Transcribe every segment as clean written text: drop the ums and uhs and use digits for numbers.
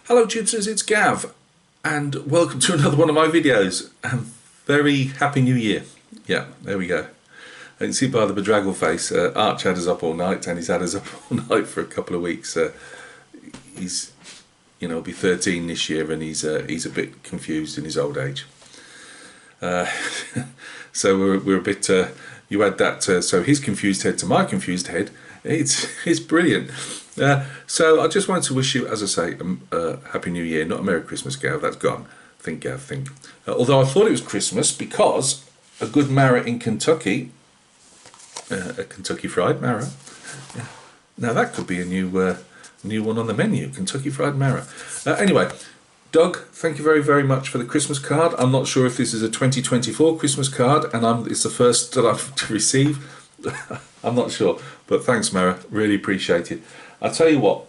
Hello tutors, it's Gav and welcome to another one of my videos and very happy new year. Yeah, there we go. You can see by the bedraggled face, Arch had us up all night and he's had us up all night for a couple of weeks. He's, he'll be 13 this year and he's a bit confused in his old age. So we're a bit, you add that, so his confused head to my confused head, it's brilliant. So I just wanted to wish you, as I say, a Happy New Year, not a Merry Christmas, Gav, that's gone. Think, Gav, think. Although I thought it was Christmas because a good marra in Kentucky, a Kentucky Fried Marra, now that could be a new one on the menu, Kentucky Fried Marra. Anyway, Doug, thank you very, very much for the Christmas card. I'm not sure if this is a 2024 Christmas card and it's the first that I've to receive. I'm not sure, but thanks, Mara, really appreciate it. I'll tell you what,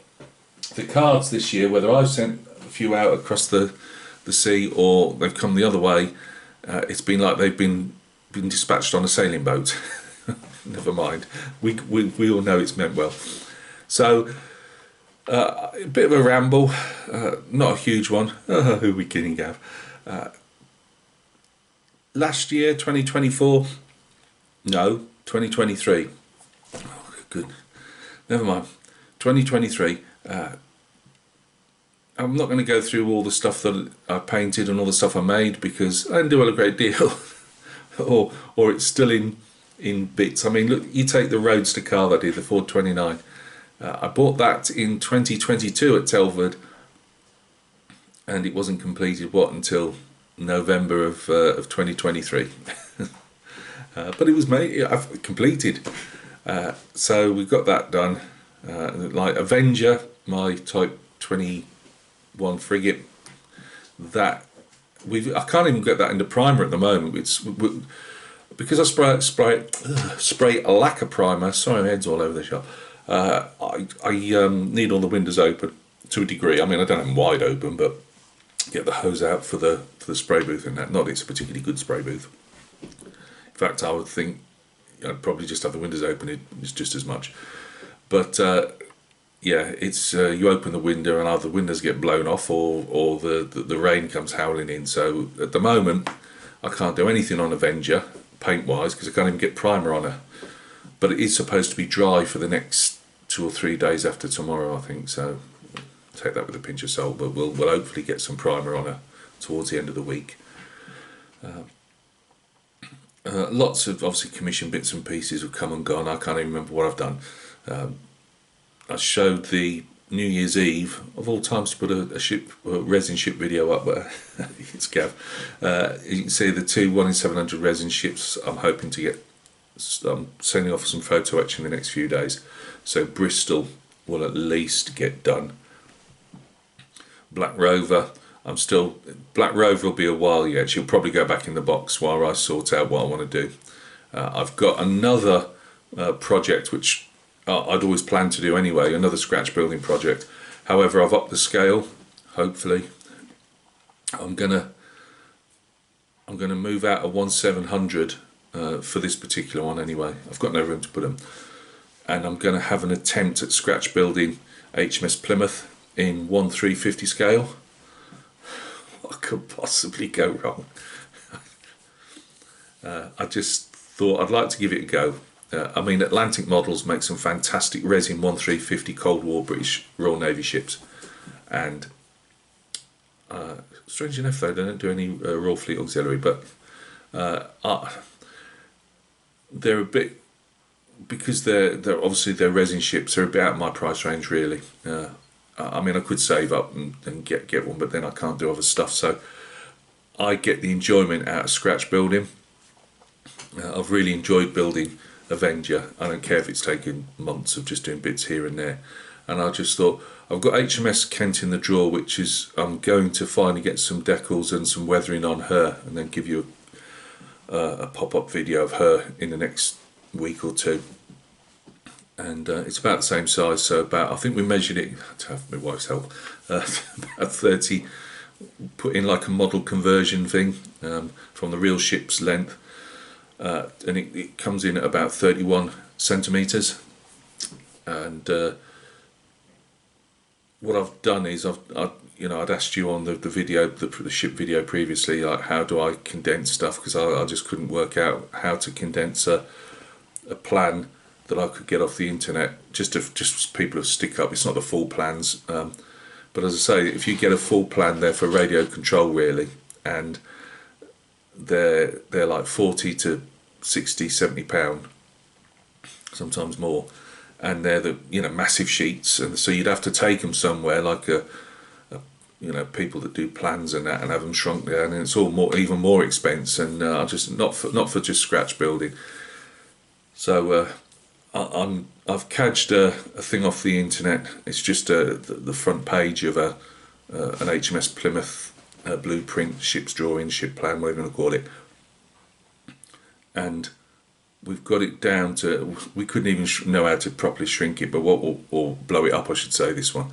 the cards this year, whether I've sent a few out across the sea or they've come the other way, it's been like they've been dispatched on a sailing boat. Never mind, we all know it's meant well. So, a bit of a ramble, not a huge one. Who are we kidding, Gav? Last year, 2024, no, 2023. Oh, good. Never mind. 2023. I'm not going to go through all the stuff that I painted and all the stuff I made because I didn't do a great deal, or it's still in bits. I mean, look, you take the Roadster car that I did, the Ford 29. I bought that in 2022 at Telford, and it wasn't completed until November of 2023. But it was made. I've completed. So we've got that done. Like Avenger, my Type 21 frigate. That I can't even get that into primer at the moment. Because I spray a lacquer primer. Sorry, my head's all over the shop. I need all the windows open to a degree. I mean, I don't have them wide open, but get the hose out for the spray booth and that. Not it's a particularly good spray booth. In fact, I would think I'd probably just have the windows open. It's just as much. But yeah, it's you open the window and either the windows get blown off or the rain comes howling in. So at the moment, I can't do anything on Avenger paint-wise because I can't even get primer on her. But it is supposed to be dry for the next 2 or 3 days after tomorrow, I think. So take that with a pinch of salt. But we'll hopefully get some primer on her towards the end of the week. Lots of obviously commission bits and pieces have come and gone. I can't even remember what I've done. I showed the New Year's Eve of all times to put a resin ship video up, but it's Gav. You can see the two 1 in 700 resin ships. I'm hoping to get. I'm sending off some photo etching in the next few days, so Bristol will at least get done. Black Rover, Black Rover will be a while yet. She'll probably go back in the box while I sort out what I want to do. I've got another project which I'd always planned to do anyway, another scratch building project. However, I've upped the scale. Hopefully, I'm gonna move out a 1/700 for this particular one anyway. I've got no room to put them, and I'm going to have an attempt at scratch building HMS Plymouth in 1/350 scale. What could possibly go wrong? I just thought I'd like to give it a go. I mean, Atlantic Models make some fantastic resin 1/350 Cold War British Royal Navy ships, and strange enough though, they don't do any Royal Fleet Auxiliary, but they're a bit, because they're obviously their resin ships are a bit out of my price range really. I mean, I could save up and get one, but then I can't do other stuff. So I get the enjoyment out of scratch building. I've really enjoyed building Avenger. I don't care if it's taken months of just doing bits here and there. And I just thought, I've got HMS Kent in the drawer, which is I'm going to finally get some decals and some weathering on her, and then give you a pop-up video of her in the next week or two. And it's about the same size, so I think we measured it, to have my wife's help, about 30, put in like a model conversion thing from the real ship's length, and it comes in at about 31 centimetres. And what I've done is I've you know, I'd asked you on the video, the ship video previously, like how do I condense stuff, because I just couldn't work out how to condense a plan that I could get off the internet, just people to stick up. It's not the full plans, but as I say, if you get a full plan, they're for radio control really, and they're like 40 to 60, 70 pound, sometimes more, and they're the, you know, massive sheets, and so you'd have to take them somewhere like a you know, people that do plans and that, and have them shrunk down, and it's all more, even more expense, and just not for just scratch building. So I've cadged a thing off the internet. It's just the front page of an HMS Plymouth blueprint, ship's drawing, ship plan, whatever you want to call it, and we've got it down to, we couldn't even know how to properly shrink it, but or blow it up, I should say, this one.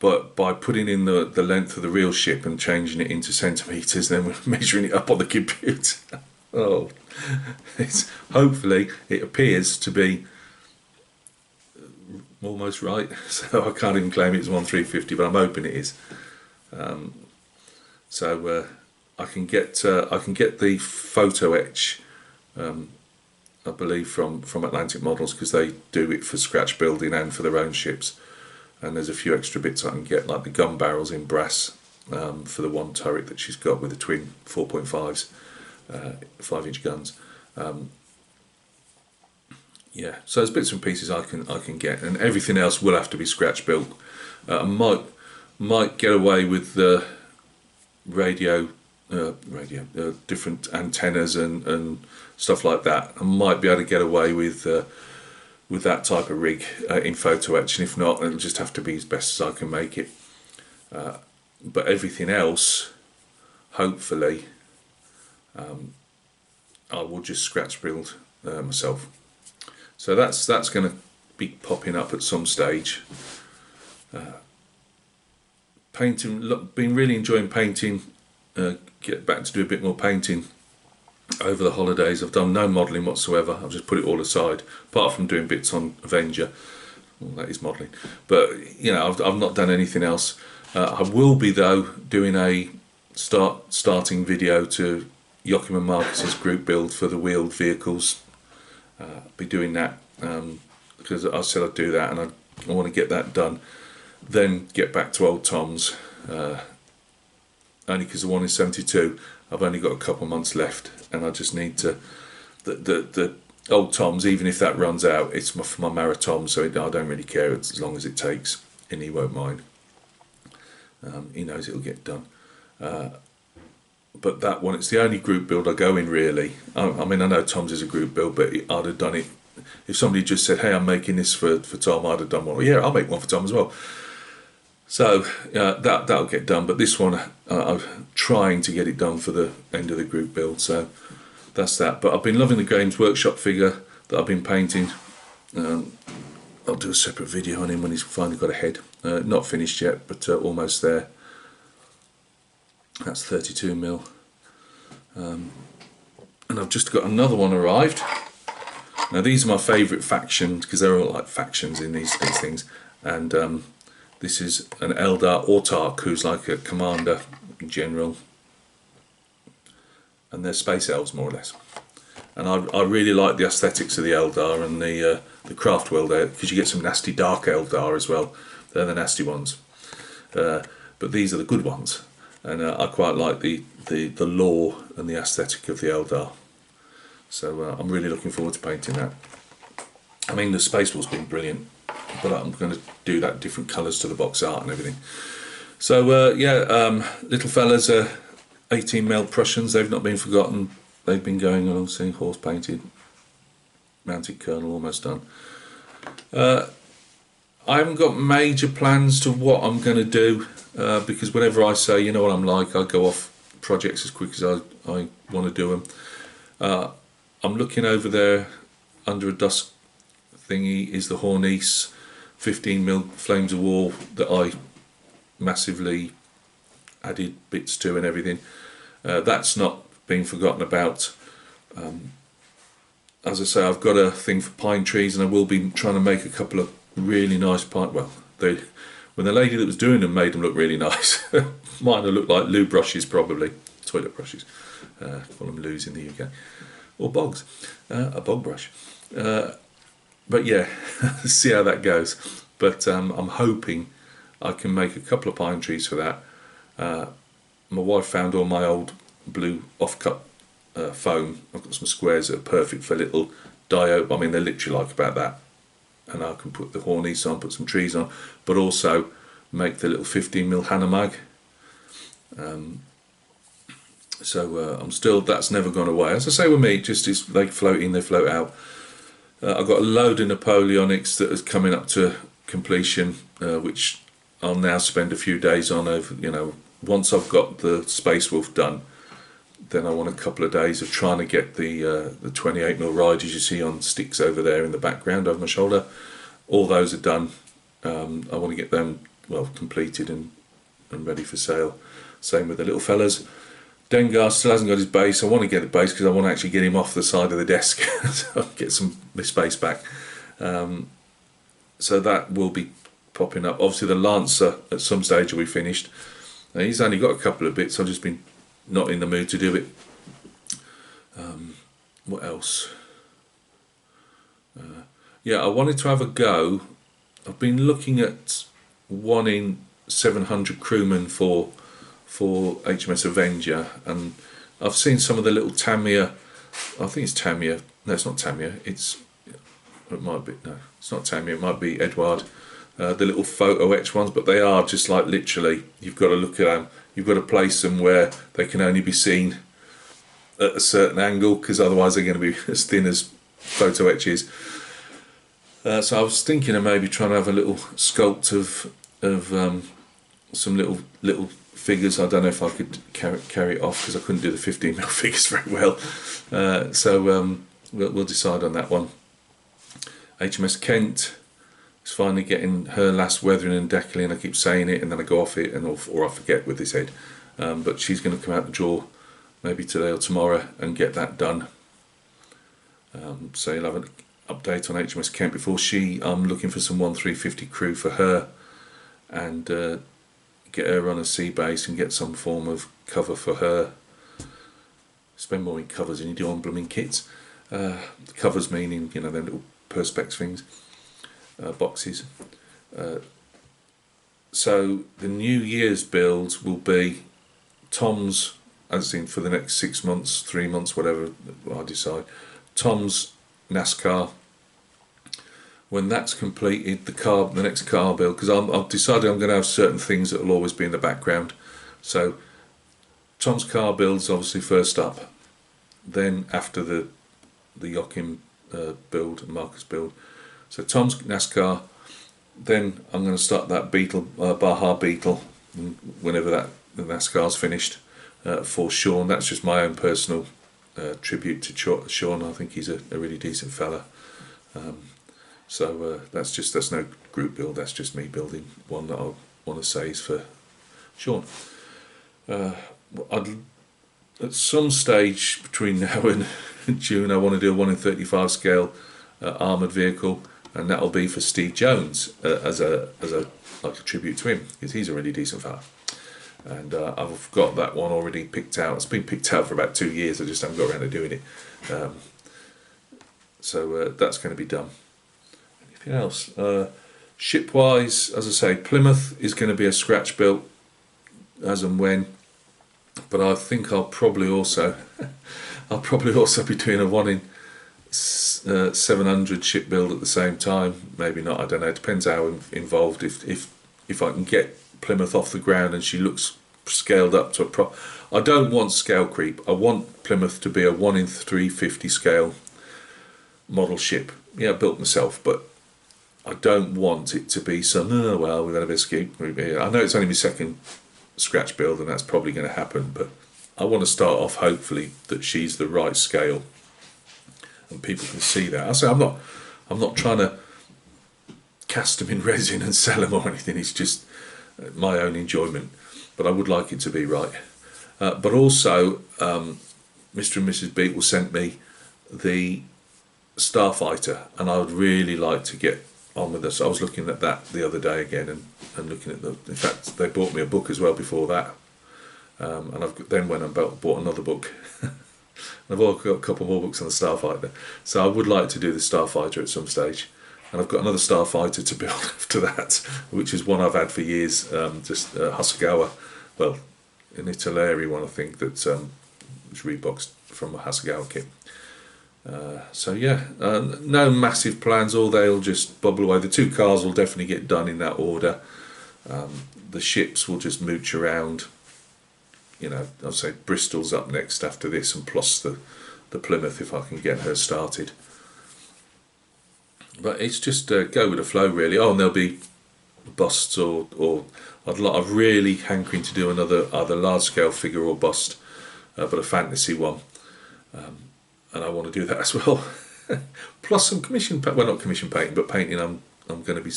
But by putting in the length of the real ship and changing it into centimetres, then we're measuring it up on the computer. Oh, hopefully it appears to be almost right. So I can't even claim it's 1/350, but I'm hoping it is. So I can get the photo etch, I believe from Atlantic Models, because they do it for scratch building and for their own ships. And there's a few extra bits I can get, like the gun barrels in brass for the one turret that she's got with the twin 4.5s, 5-inch guns. Yeah, so there's bits and pieces I can get, and everything else will have to be scratch built. I might get away with the radio, different antennas and stuff like that. I might be able to get away with that type of rig in photo etch, and if not, it'll just have to be as best as I can make it. But everything else, hopefully, I will just scratch build myself. So that's going to be popping up at some stage. Painting, been really enjoying painting. Get back to do a bit more painting over the holidays. I've done no modelling whatsoever. I've just put it all aside, apart from doing bits on Avenger. Well, that is modelling, but you know, I've not done anything else. I will be though doing a starting video to Joachim and Marcus's group build for the wheeled vehicles. Be doing that because I said I'd do that, and I want to get that done. Then get back to old Tom's. Only because the one in 72, I've only got a couple of months left, and I just need to. The old Tom's, even if that runs out, it's for my marra Tom, so I don't really care as long as it takes, and he won't mind. He knows it'll get done. But that one, it's the only group build I go in really. I mean, I know Tom's is a group build, but I'd have done it if somebody just said, "Hey, I'm making this for Tom." I'd have done one. Well, yeah, I'll make one for Tom as well. So that'll get done, but this one I'm trying to get it done for the end of the group build, so that's that. But I've been loving the Games Workshop figure that I've been painting. I'll do a separate video on him when he's finally got a head. Not finished yet, but almost there. That's 32mm. And I've just got another one arrived. Now these are my favourite factions, because they're all like factions in these things, and this is an Eldar Autarch, who's like a commander general, and they're space elves more or less. And I really like the aesthetics of the Eldar and the craft world there, because you get some nasty dark Eldar as well. They're the nasty ones, but these are the good ones, and I quite like the lore and the aesthetic of the Eldar. So I'm really looking forward to painting that. I mean, the Space War's been brilliant, but I'm going to do that different colours to the box art and everything. So yeah, little fellas are 18mm Prussians. They've not been forgotten. They've been going on, seeing horse painted, mounted colonel almost done. I haven't got major plans to what I'm going to do, because whenever I say, you know what I'm like, I go off projects as quick as I want to do them. I'm looking over there under a dusk thingy is the Hornice 15mm Flames of War that I massively added bits to and everything. That's not being forgotten about. As I say, I've got a thing for pine trees, and I will be trying to make a couple of really nice pine. Well, when when the lady that was doing them made them look really nice. Mine looked like loo brushes, probably toilet brushes. Call them loos in the UK, or bogs, a bog brush. But yeah, see how that goes. But I'm hoping I can make a couple of pine trees for that. My wife found all my old blue off-cut foam. I've got some squares that are perfect for little diode. I mean, they're literally like about that. And I can put the hornies on, put some trees on, but also make the little 15mm Hanomag. So I'm still, that's never gone away. As I say with me, just is they float in, they float out. I've got a load of Napoleonics that is coming up to completion, which I'll now spend a few days on. Over, once I've got the Space Wolf done, then I want a couple of days of trying to get the 28mm riders you see on sticks over there in the background over my shoulder. All those are done. I want to get them completed and ready for sale. Same with the little fellas. Dengar still hasn't got his base. I want to get the base because I want to actually get him off the side of the desk so I can get some of my space back. So that will be popping up. Obviously the Lancer at some stage will be finished. Now, he's only got a couple of bits. I've just been not in the mood to do it. What else? Yeah, I wanted to have a go. I've been looking at one in 700 crewmen for HMS Avenger, and I've seen some of the little Tamiya. I think it's Tamiya. No, it's not Tamiya. It might be. No, it's not Tamiya. It might be Edward. The little photo etch ones, but they are just like literally. You've got to look at them. You've got to place them where they can only be seen at a certain angle, because otherwise they're going to be as thin as photo etches. So I was thinking of maybe trying to have a little sculpt of some little figures. I don't know if I could carry it off because I couldn't do the 15mm figures very well. So we'll decide on that one. HMS Kent is finally getting her last weathering and decaling. I keep saying it and then I go off it, or I forget with this head. But she's going to come out the drawer maybe today or tomorrow and get that done. So you'll have an update on HMS Kent before I'm looking for some 1350 crew for her, and get her on a sea base and get some form of cover for her. Spend more in covers than you do on blooming kits. Covers meaning, them little perspex things, boxes. So the New Year's builds will be Tom's, as in for the next 6 months, 3 months, whatever I decide. Tom's NASCAR. When that's completed, the next car build, because I've decided I'm going to have certain things that will always be in the background. So Tom's car build's obviously first up. Then after the Joachim build, Marcus build. So Tom's NASCAR. Then I'm going to start that Beetle, Baja Beetle, whenever the NASCAR's finished, for Sean. That's just my own personal tribute to Sean. I think he's a really decent fella. So that's no group build, that's just me building one that I want to say is for Sean. At some stage between now and June, I want to do a 1 in 35 scale armoured vehicle, and that'll be for Steve Jones as a tribute to him, because he's a really decent fella. And I've got that one already picked out. It's been picked out for about 2 years, I just haven't got around to doing it. So that's going to be done. Anything else? Ship-wise, as I say, Plymouth is going to be a scratch built as and when, but I think I'll probably also be doing a 1 in 700 ship build at the same time. Maybe not. I don't know. It depends how involved. If I can get Plymouth off the ground and she looks scaled up to I don't want scale creep. I want Plymouth to be a 1 in 350 scale model ship. Yeah, built myself, but I don't want it to be some, well, we're going to escape. I know it's only my second scratch build and that's probably going to happen, but I want to start off hopefully that she's the right scale and people can see that. I say I'm not trying to cast them in resin and sell them or anything. It's just my own enjoyment, but I would like it to be right. But also, Mr. and Mrs. Beetle sent me the Starfighter, and I would really like to get on with us. I was looking at that the other day again, and looking at in fact, they bought me a book as well before that, and then went and bought another book. I've also got a couple more books on the Starfighter, so I would like to do the Starfighter at some stage, and I've got another Starfighter to build after that, which is one I've had for years, just Hasegawa, well, an Italeri one I think that was reboxed from a Hasegawa kit. So yeah, no massive plans, all they'll just bubble away. The 2 cars will definitely get done in that order. The ships will just mooch around. You know, I'll say Bristol's up next after this, and plus the Plymouth if I can get her started. But it's just go with the flow really. Oh, and there'll be busts or I'm really hankering to do another either large scale figure or bust, but a fantasy one. And I want to do that as well. Plus some commission, well not commission painting, but painting I'm going to be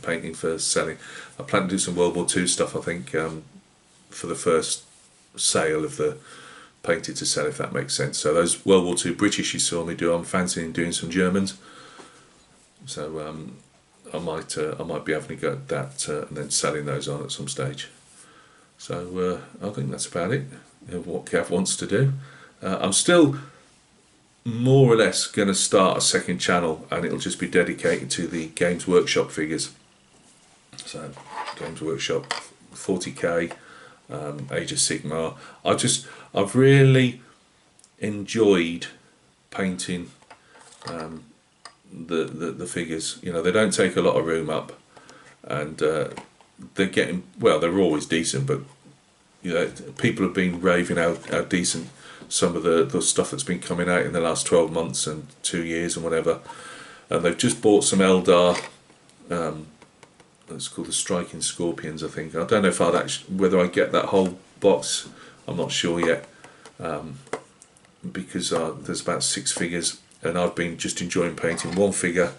painting for selling. I plan to do some World War II stuff, I think, for the first sale of the painted to sell, if that makes sense. So those World War II British you saw me do, I'm fancying doing some Germans. So I might be having a go at that and then selling those on at some stage. So I think that's about it. What Gav wants to do. I'm still more or less going to start a second channel, and it'll just be dedicated to the Games Workshop figures. So Games Workshop 40k, Age of Sigmar. I've really enjoyed painting the figures. You know, they don't take a lot of room up, and they're getting, well, they're always decent, but you know, people have been raving how decent some of the stuff that's been coming out in the last 12 months and 2 years and whatever. And they've just bought some Eldar, it's called the Striking Scorpions, I think. I don't know if whether I get that whole box, I'm not sure yet, because there's about 6 figures, and I've been just enjoying painting one figure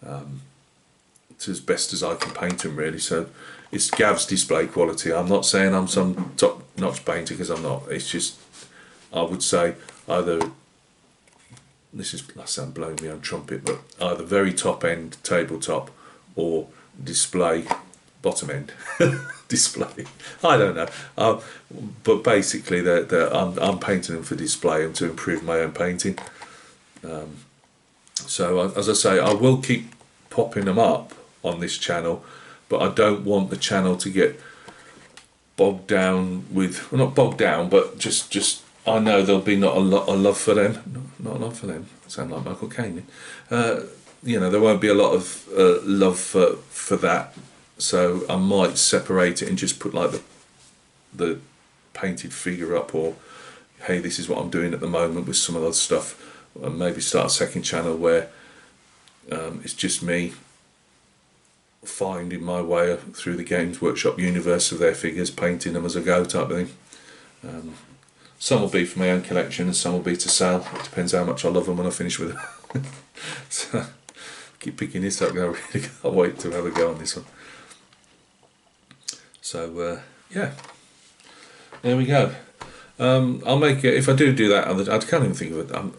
to as best as I can paint them really. So it's Gav's display quality. I'm not saying I'm some top-notch painter, because I'm not. It's just, I would say either, this is, I sound blowing my own trumpet, but either very top end tabletop or display bottom end display. I don't know, but basically I'm painting them for display and to improve my own painting. So as I say, I will keep popping them up on this channel, but I don't want the channel to get bogged down with, well, not bogged down, but just I know there'll be not a lot of love for them. Not a love for them. I sound like Michael Caine. You know, there won't be a lot of love for that. So I might separate it and just put like the painted figure up, or hey, this is what I'm doing at the moment with some of the stuff. And maybe start a second channel where it's just me finding my way through the Games Workshop universe of their figures, painting them as I go type of thing. Some will be for my own collection and some will be to sell. It depends how much I love them when I finish with them. So I keep picking this up and I really can't wait to have a go on this one. So yeah, there we go. I'll make it, if I do that, I can't even think of it.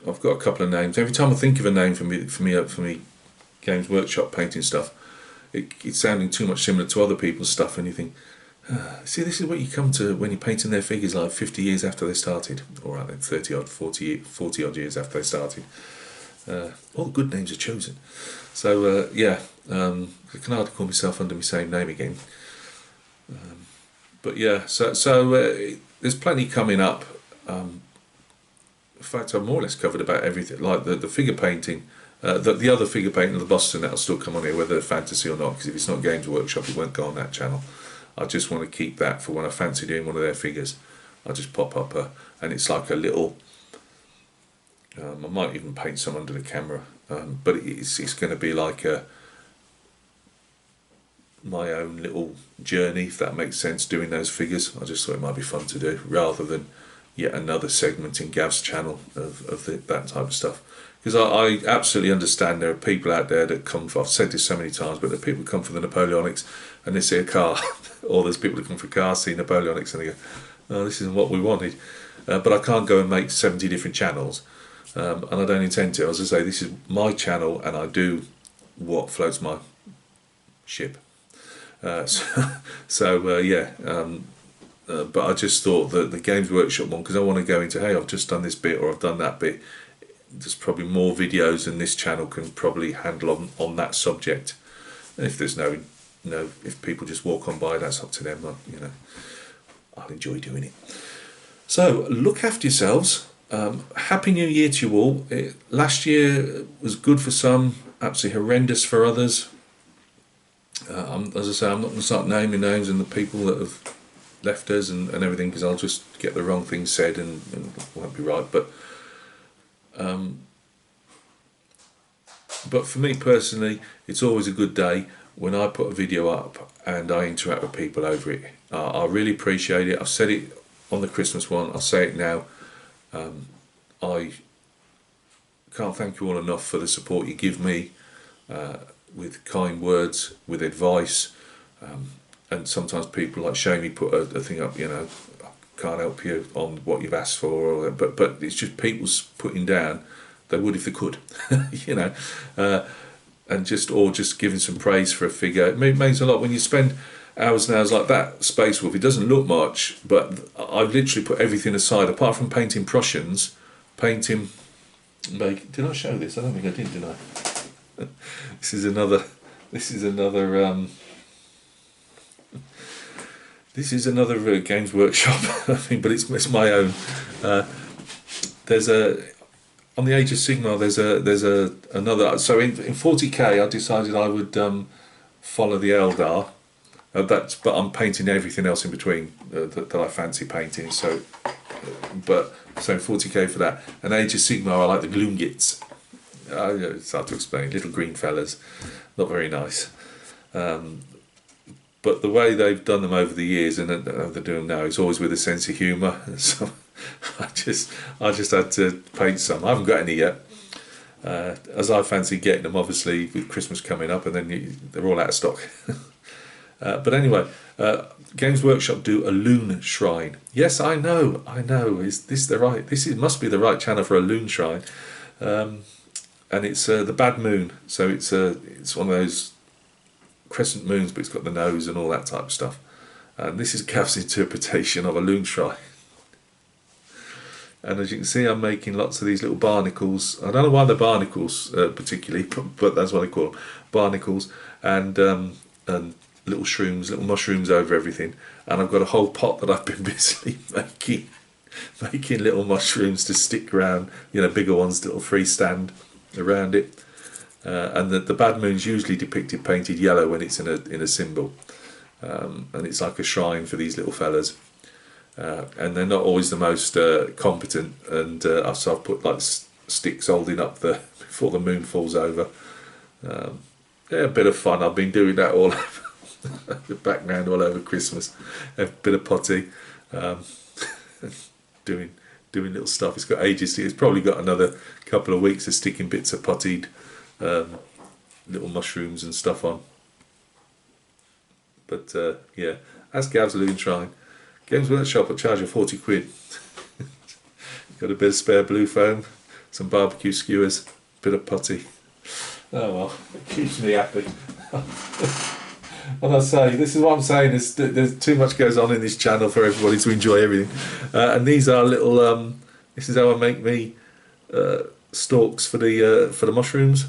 I've got a couple of names. Every time I think of a name for me Games Workshop painting stuff, it's sounding too much similar to other people's stuff, and you think, see, this is what you come to when you're painting their figures like 50 years after they started, or rather 30 odd, 40 odd years after they started. All the good names are chosen. So yeah, I can hardly call myself under my same name again. But yeah, so there's plenty coming up. In fact, I've more or less covered about everything, like the figure painting, the other figure painting of the busts, and that'll still come on here, whether they're fantasy or not, because if it's not Games Workshop, it won't go on that channel. I just want to keep that for when I fancy doing one of their figures. I just pop up and it's like a little, I might even paint some under the camera, but it's going to be like my own little journey, if that makes sense, doing those figures. I just thought it might be fun to do, rather than yet another segment in Gav's channel of that type of stuff. Because I absolutely understand there are people out there that come for, I've said this so many times, but there are people who come for the Napoleonics and they see a car, or there's people who come for cars, see Napoleonics, and they go, oh, this isn't what we wanted. But I can't go and make 70 different channels, and I don't intend to. As I say, this is my channel, and I do what floats my ship. But I just thought that the Games Workshop one, because I want to go into, hey, I've just done this bit or I've done that bit. There's probably more videos than this channel can probably handle on that subject. And if there's if people just walk on by, that's up to them. I'll enjoy doing it. So look after yourselves. Happy New Year to you all. Last year was good for some, absolutely horrendous for others. As I say, I'm not going to start naming names and the people that have left us and everything, because I'll just get the wrong things said and won't be right. But for me personally, it's always a good day when I put a video up and I interact with people over it. I really appreciate it. I've said it on the Christmas one, I'll say it now. I can't thank you all enough for the support you give me, with kind words, with advice, and sometimes people like Shamey put a thing up, I can't help you on what you've asked for, but it's just people's putting down, they would if they could, and just giving some praise for a figure. It means a lot when you spend hours and hours like that. Space Wolf, it doesn't look much, but I've literally put everything aside, apart from painting Prussians, did I show this? I don't think I did I? This is another Games Workshop thing, but it's my own. There's on the Age of Sigmar. There's another. So in 40k, I decided I would follow the Eldar. But I'm painting everything else in between that I fancy painting. So in 40k for that. And Age of Sigmar, I like the Gloomgits. It's hard to explain. Little green fellas, not very nice. But the way they've done them over the years and they're doing them now is always with a sense of humour. So I just had to paint some. I haven't got any yet, as I fancy getting them. Obviously, with Christmas coming up, and then they're all out of stock. But anyway, Games Workshop do a Loon Shrine. Yes, I know. Is this the right? Must be the right channel for a Loon Shrine. And it's the Bad Moon, so it's one of those crescent moons, but it's got the nose and all that type of stuff. And this is Gav's interpretation of a Loon Shrine. And as you can see, I'm making lots of these little barnacles. I don't know why they're barnacles particularly, but that's what I call them, barnacles, and little shrooms, little mushrooms over everything. And I've got a whole pot that I've been busily making little mushrooms to stick around, bigger ones, little freestand around it. And the Bad Moon's usually depicted painted yellow when it's in a symbol, and it's like a shrine for these little fellas, and they're not always the most competent, and so I've put like sticks holding up before the moon falls over. A bit of fun. I've been doing that all over the background all over Christmas. A bit of potty, doing little stuff. It's got ages. It's probably got another couple of weeks of sticking bits of potted little mushrooms and stuff on. But as Gav's Loon Shrine. Games Workshop will charge you 40 quid. Got a bit of spare blue foam, some barbecue skewers, bit of putty. Oh well, it keeps me happy. And I say, this is what I'm saying, there's too much goes on in this channel for everybody to enjoy everything. And these are little, this is how I make me stalks for the mushrooms.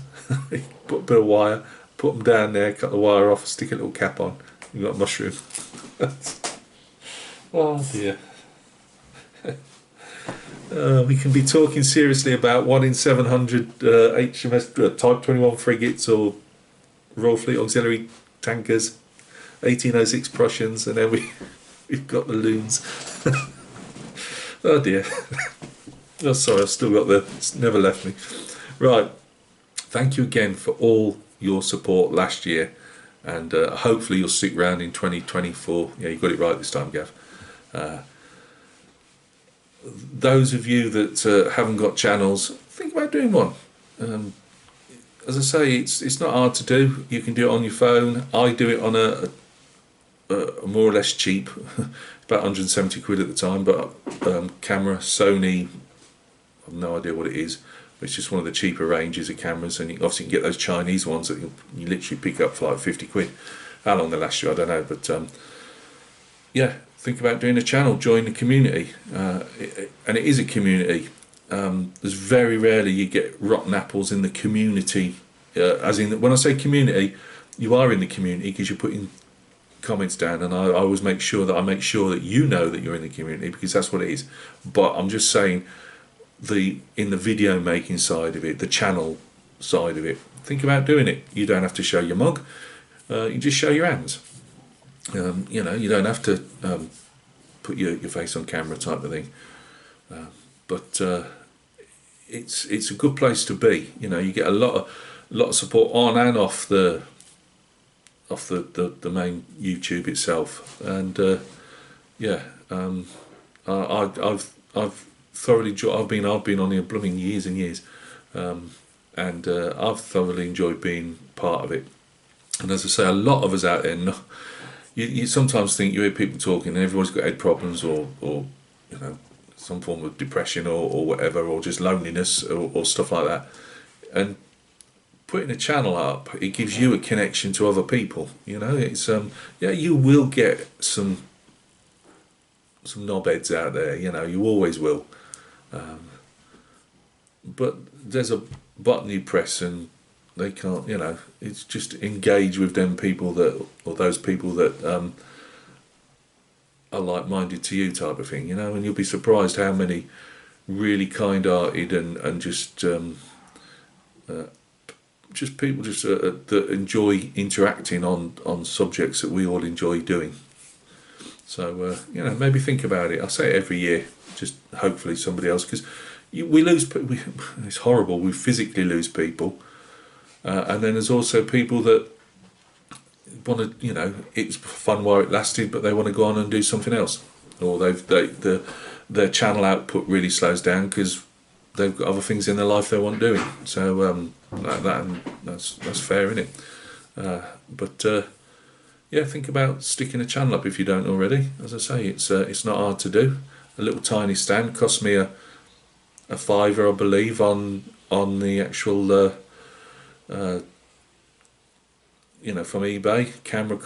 Put a bit of wire, put them down there, cut the wire off, stick a little cap on, you've got a mushroom. Oh dear. We can be talking seriously about 1 in 700 HMS Type 21 frigates or Royal Fleet Auxiliary tankers, 1806 Prussians, and then we've got the loons. Oh dear. Oh sorry, I've still got it's never left me. Right, thank you again for all your support last year, and hopefully you'll stick around in 2024. Yeah, you got it right this time, Gav. Those of you that haven't got channels, think about doing one. As I say, it's not hard to do. You can do it on your phone. I do it on a more or less cheap, about 170 quid at the time, but camera, Sony, I've no idea what it is, It's just one of the cheaper ranges of cameras, and you obviously can get those Chinese ones that you literally pick up for like 50 quid. How long they last you, I don't know, but yeah, think about doing a channel, join the community, and it is a community. There's very rarely you get rotten apples in the community, as in, when I say community, you are in the community because you're putting comments down, and I always make sure that you know that you're in the community, because that's what it is. But I'm just saying, in the video making side of it, the channel side of it, think about doing it. You don't have to show your mug, you just show your hands. You know, you don't have to put your face on camera type of thing, but it's a good place to be. You know, you get a lot of support on and off the main YouTube itself, and yeah, I've thoroughly enjoyed. I've been on here blooming years and years, and I've thoroughly enjoyed being part of it. And as I say, a lot of us out there, you sometimes think you hear people talking and everyone's got head problems, or you know, some form of depression or whatever, or just loneliness or stuff like that. And putting a channel up, it gives you a connection to other people. You know, it's yeah, you will get some knobheads out there. You know, you always will. But there's a button you press and they can't, you know, it's just engage with them people that, or those people that are like-minded to you type of thing, you know, and you'll be surprised how many really kind-hearted and just people just that enjoy interacting on subjects that we all enjoy doing. So you know, maybe think about it. I say it every year, just hopefully somebody else, because we lose. It's horrible. We physically lose people, and then there's also people that want to, you know, it's fun while it lasted, but they want to go on and do something else, or their channel output really slows down because they've got other things in their life they want doing. So that's fair, isn't it? But yeah, think about sticking a channel up if you don't already. As I say, it's not hard to do. A little tiny stand cost me a £5, I believe, on the actual you know, from eBay. Camera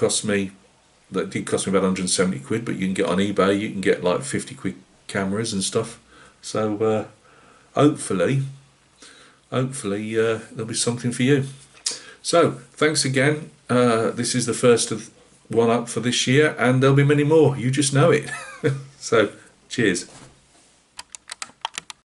that did cost me about 170 quid, but you can get on eBay, you can get like 50 quid cameras and stuff. So hopefully there'll be something for you. So thanks again. This is the first of one up for this year, and there'll be many more. You just know it. So cheers.